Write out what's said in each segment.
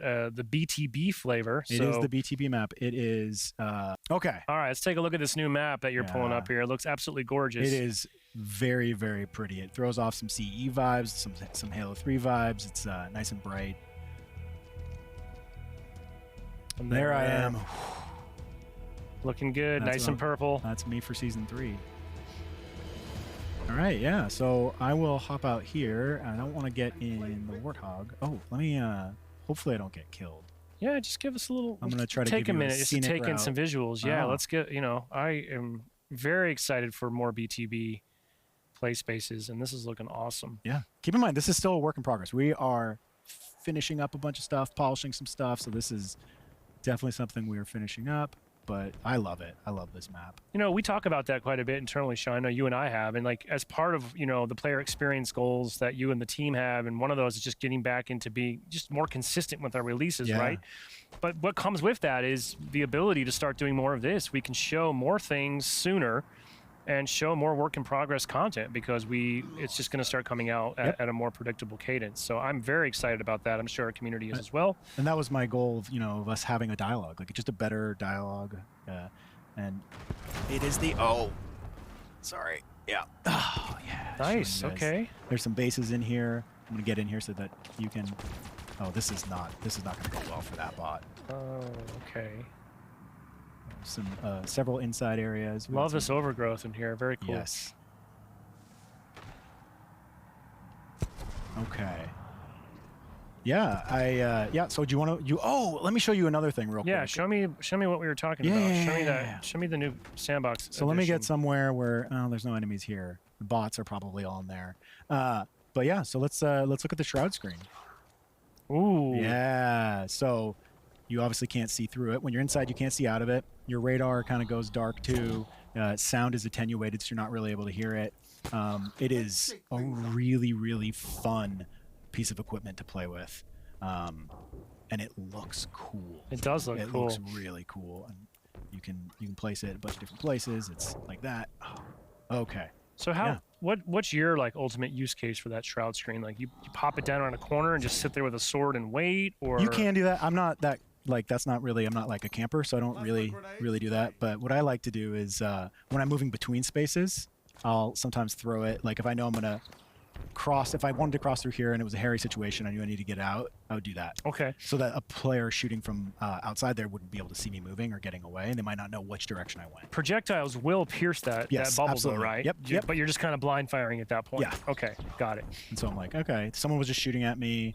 that the BTB flavor. It is the BTB map. It is okay. All right, let's take a look at this new map that you're pulling up here. It looks absolutely gorgeous. It is very, very pretty. It throws off some CE vibes, some Halo 3 vibes. It's nice and bright. And there I am. Looking good, nice and purple. That's me for Season 3. All right, yeah, so I will hop out here. I don't want to get in the Warthog. Oh, let me, hopefully I don't get killed. Yeah, just give us a little, I'm going to try to take give a you minute just to take in some visuals. Yeah, Oh. let's get, you know, I am very excited for more BTB play spaces, and this is looking awesome. Yeah, keep in mind, this is still a work in progress. We are finishing up a bunch of stuff, polishing some stuff, so this is definitely something we are finishing up. But I love it. I love this map. You know, we talk about that quite a bit internally, Sean. I know you and I have, and like as part of, you know, the player experience goals that you and the team have, and one of those is just getting back into being just more consistent with our releases, right? But what comes with that is the ability to start doing more of this. We can show more things sooner and show more work in progress content because it's just going to start coming out at a more predictable cadence. So I'm very excited about that. I'm sure our community is as well. And that was my goal of, you know, of us having a dialogue, like just a better dialogue. And it is the, sorry. Yeah. Oh, yeah. Nice. Okay. There's some bases in here. I'm going to get in here so that you can, this is not going to go well for that bot. Oh, okay. Some several inside areas. Love this overgrowth in here. Very cool. Yes. Okay. Yeah, so do you want to let me show you another thing real quick. Yeah, show me what we were talking about. Show me the new sandbox. So let me get somewhere where there's no enemies here. The bots are probably all in there. But yeah, so let's look at the Shroud screen. Ooh. Yeah. So you obviously can't see through it. When you're inside, you can't see out of it. Your radar kind of goes dark too. Sound is attenuated, so you're not really able to hear it. It is a really, really fun piece of equipment to play with. And it looks cool. It does look cool. It looks really cool. And you can place it a bunch of different places. It's like that. Oh, okay. So what's your like ultimate use case for that Shroud screen? Like you pop it down around a corner and just sit there with a sword and wait, or you can do that. I'm not that that's not really, I'm not like a camper, so I don't really do that. But what I like to do is when I'm moving between spaces, I'll sometimes throw it. Like if I know I'm gonna cross, if I wanted to cross through here and it was a hairy situation, I knew I needed to get out, I would do that. Okay. So that a player shooting from outside there wouldn't be able to see me moving or getting away, and they might not know which direction I went. Projectiles will pierce that bubble, though, right? Yep. But you're just kind of blind firing at that point. Yeah. Okay, got it. And so I'm like, okay, someone was just shooting at me.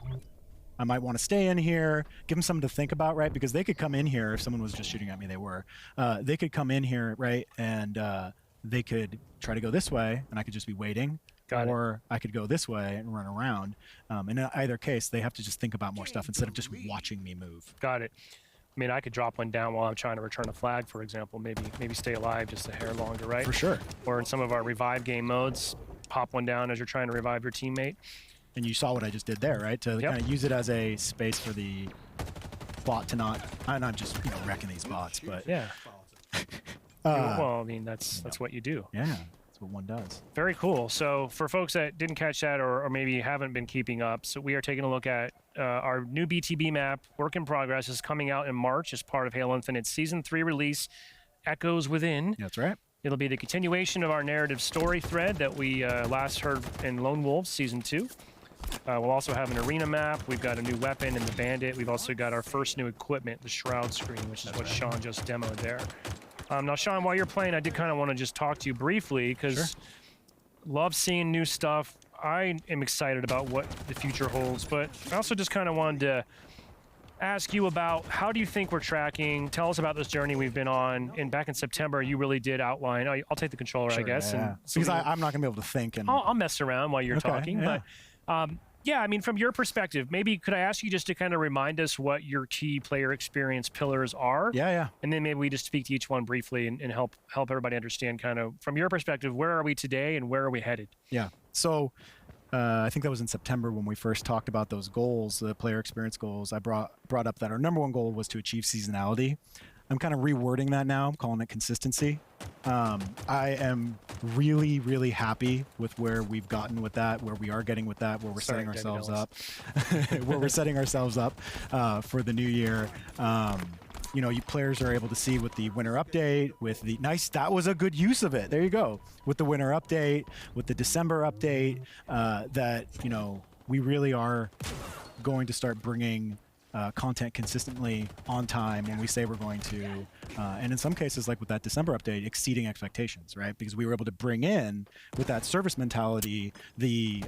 I might want to stay in here, give them something to think about, right? Because they could come in here if someone was just shooting at me. They were. They could come in here, right? And they could try to go this way, and I could just be waiting. Or I could go this way and run around. In either case, they have to just think about more stuff instead of just watching me move. Got it. I mean, I could drop one down while I'm trying to return a flag, for example. Maybe stay alive just a hair longer, right? For sure. Or in some of our revive game modes, pop one down as you're trying to revive your teammate. And you saw what I just did there, right? To kind of use it as a space for the bot to not. I'm not just wrecking these bots, but yeah. Well, I mean that's what you do. Yeah, that's what one does. Very cool. So for folks that didn't catch that or maybe haven't been keeping up, so we are taking a look at our new BTB map. Work in progress is coming out in March as part of Halo Infinite's Season 3 release, Echoes Within. That's right. It'll be the continuation of our narrative story thread that we last heard in Lone Wolves Season 2. We'll also have an arena map. We've got a new weapon in the Bandit. We've also got our first new equipment, the Shroud screen, which is what Sean just demoed there. Now, Sean, while you're playing, I did kind of want to just talk to you briefly because love seeing new stuff. I am excited about what the future holds, but I also just kind of wanted to ask you about how do you think we're tracking? Tell us about this journey we've been on. And back in September, you really did outline. I'll take the controller, I guess. Yeah. And so because I'm not going to be able to think. And I'll mess around while you're talking. Yeah. But yeah, I mean, from your perspective, maybe could I ask you just to kind of remind us what your key player experience pillars are? Yeah. And then maybe we just speak to each one briefly and help everybody understand kind of from your perspective, where are we today and where are we headed? Yeah. So I think that was in September when we first talked about those goals, the player experience goals. I brought up that our number one goal was to achieve seasonality. I'm kind of rewording that now. I'm calling it consistency. I am really, really happy with where we've gotten with that, where we are getting with that, where we're setting ourselves up, where we're setting ourselves up for the new year. You know, you players are able to see with the winter update, with the nice, that was a good use of it. There you go. With the winter update, with the December update, that, you know, we really are going to start bringing content consistently on time when we say we're going to, and in some cases, like with that December update, exceeding expectations, right? Because we were able to bring in, with that service mentality, the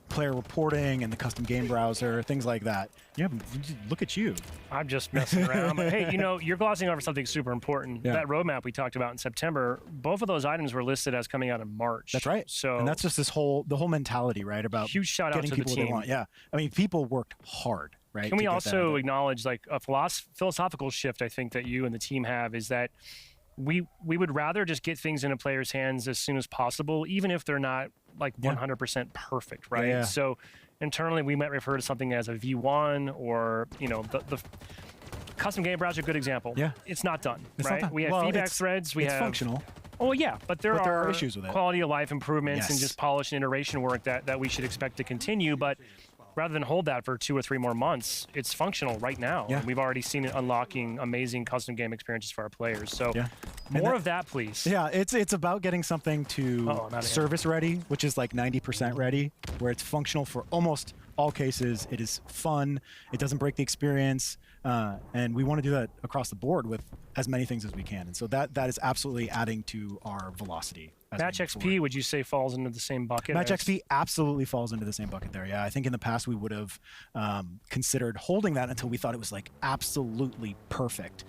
player reporting and the custom game browser, things like that. Yeah, look at you. I'm just messing around. But hey, you know, you're glossing over something super important. Yeah. That roadmap we talked about in September, both of those items were listed as coming out in March. That's right. So, and that's just the whole mentality, right? About huge shout out getting to people the team. what they want. Yeah, I mean, people worked hard, right? Can we also acknowledge, like, a philosophical shift I think that you and the team have is that we would rather just get things into players' hands as soon as possible, even if they're not like 100% perfect, right? Yeah. So internally, we might refer to something as a V1, or, you know, the custom game browser, good example. Yeah. It's not done, It's right? not done. We have Well, feedback it's threads. We it's have functional. Oh yeah, but there are issues with it. quality of life improvements and Yes. just polish and iteration work that we should expect to continue. But rather than hold that for 2 or 3 more months, it's functional right now. Yeah. And we've already seen it unlocking amazing custom game experiences for our players. So Yeah. more of that, please. Yeah, it's about getting something to I'm outta here. service ready, which is like 90% ready, where it's functional for almost all cases. It is fun. It doesn't break the experience. And we want to do that across the board with as many things as we can. And so that is absolutely adding to our velocity. Match XP, would you say, falls into the same bucket? Match XP absolutely falls into the same bucket there. Yeah, I think in the past we would have considered holding that until we thought it was like absolutely perfect.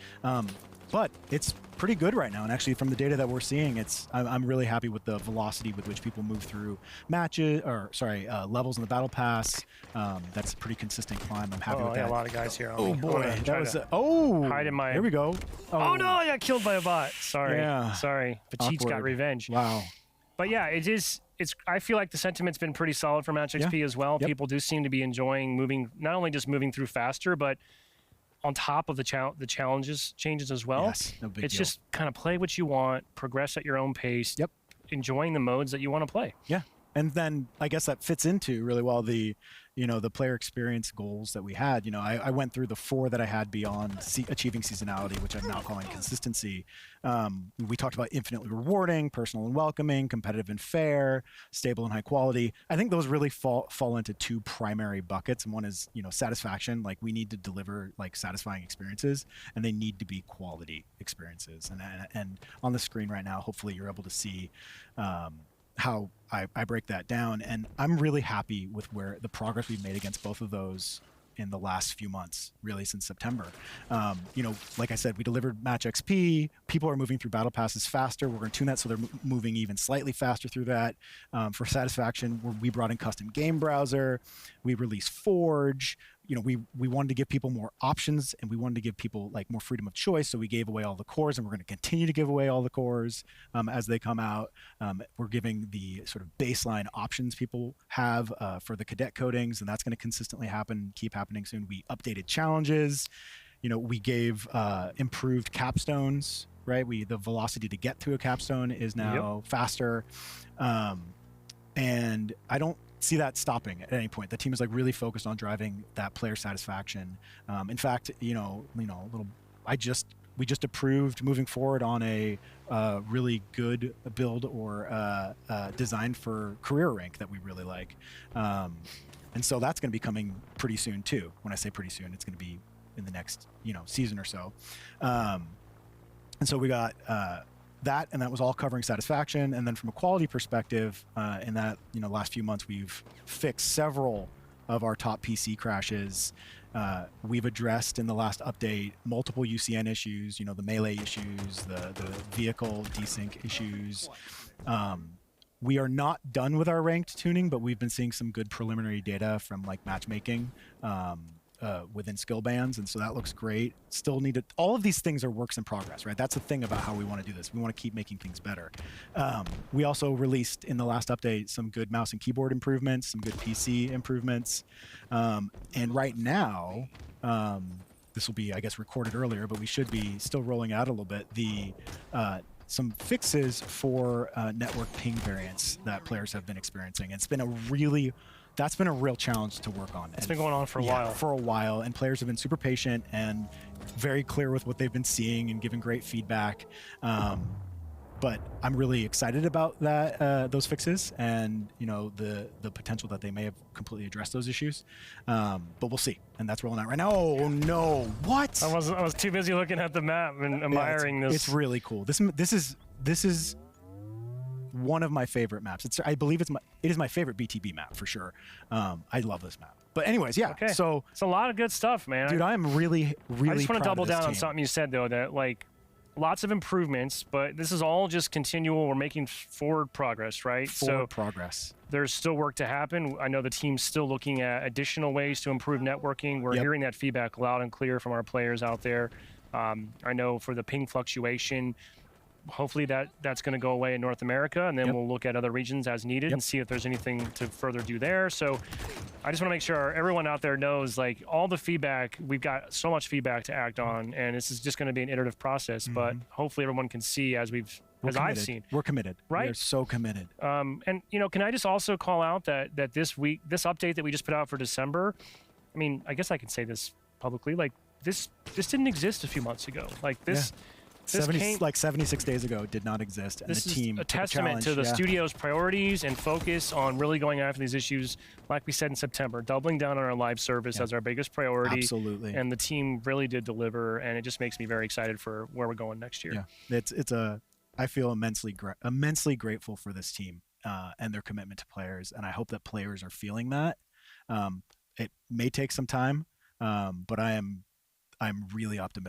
But it's pretty good right now, and actually from the data that we're seeing, I'm really happy with the velocity with which people move through matches, or sorry, levels in the battle pass. That's a pretty consistent climb. I'm happy with I that. got a lot of guys here. Oh boy, that was hide in my. Here we go. Oh no, I got killed by a bot. Sorry. Yeah. Sorry. Petite's got Awkward. revenge. Wow. But yeah, it's. I feel like the sentiment's been pretty solid for Match XP as well. Yep. People do seem to be enjoying moving, not only just moving through faster, but on top of the changes as well. Yes, no big it's deal. just kind of play what you want, progress at your own pace. Yep. Enjoying the modes that you want to play. Yeah. And then I guess that fits into really well the player experience goals that we had. I went through the 4 that I had beyond achieving seasonality, which I'm now calling consistency. We talked about infinitely rewarding, personal and welcoming, competitive and fair, stable and high quality. I think those really fall into 2 primary buckets. And one is, satisfaction. Like, we need to deliver like satisfying experiences, and they need to be quality experiences. And on the screen right now, hopefully you're able to see how I break that down. And I'm really happy with where the progress we've made against both of those in the last few months, really since September. Like I said, we delivered Match XP. People are moving through battle passes faster. We're going to tune that so they're moving even slightly faster through that. For satisfaction, we brought in custom game browser. We released Forge. We wanted to give people more options, and we wanted to give people like more freedom of choice. So we gave away all the cores, and we're going to continue to give away all the cores as they come out. We're giving the sort of baseline options people have for the cadet codings, and that's going to consistently keep happening soon. We updated challenges. We gave improved capstones, right? The velocity to get to a capstone is now faster. And I don't see that stopping at any point. The team is like really focused on driving that player satisfaction. In fact, we just approved moving forward on a really good build or design for career rank that we really like. And so that's going to be coming pretty soon too. When I say pretty soon, it's going to be in the next season or so. And so we got that, and that was all covering satisfaction. And then from a quality perspective, in that last few months, we've fixed several of our top PC crashes. We've addressed in the last update multiple UCN issues, the melee issues, the vehicle desync issues. We are not done with our ranked tuning, but we've been seeing some good preliminary data from like matchmaking within skill bands, and so that looks great. Still need to, all of these things are works in progress, right? That's the thing about how we want to do this. We want to keep making things better. We also released in the last update some good mouse and keyboard improvements, some good PC improvements, and right now this will be, I guess, recorded earlier, but we should be still rolling out a little bit some fixes for network ping variants that players have been experiencing. It's been that's been a real challenge to work on. It's been going on for a while, and players have been super patient and very clear with what they've been seeing and giving great feedback. But I'm really excited about those fixes, and the potential that they may have completely addressed those issues. But we'll see, and that's rolling out right now. Oh no! What? I was too busy looking at the map and admiring this. It's really cool. This is one of my favorite maps. I believe it is my favorite BTB map for sure. I love this map. But anyways, yeah. Okay. So it's a lot of good stuff, man. Dude, I'm really I just want to double down team. on something you said though, that like lots of improvements, but this is all just continual. We're making forward progress, right? Progress. There's still work to happen. I know the team's still looking at additional ways to improve networking. We're hearing that feedback loud and clear from our players out there. I know for the ping fluctuation, hopefully that's going to go away in North America, and then we'll look at other regions as needed and see if there's anything to further do there. So I just want to make sure everyone out there knows, like, all the feedback, we've got so much feedback to act on, and this is just going to be an iterative process, but hopefully everyone can see as I've seen. We're committed. Right? We're so committed. And, can I just also call out that this update that we just put out for December, I mean, I guess I can say this publicly, like, this didn't exist a few months ago. Like, this... Yeah. 76 days ago, it did not exist, and this the team is a testament to the studio's priorities and focus on really going after these issues, like we said in September, doubling down on our live service as our biggest priority. Absolutely. And the team really did deliver, and it just makes me very excited for where we're going next year. Yeah, I feel immensely grateful for this team and their commitment to players, and I hope that players are feeling that. It may take some time, but I'm really optimistic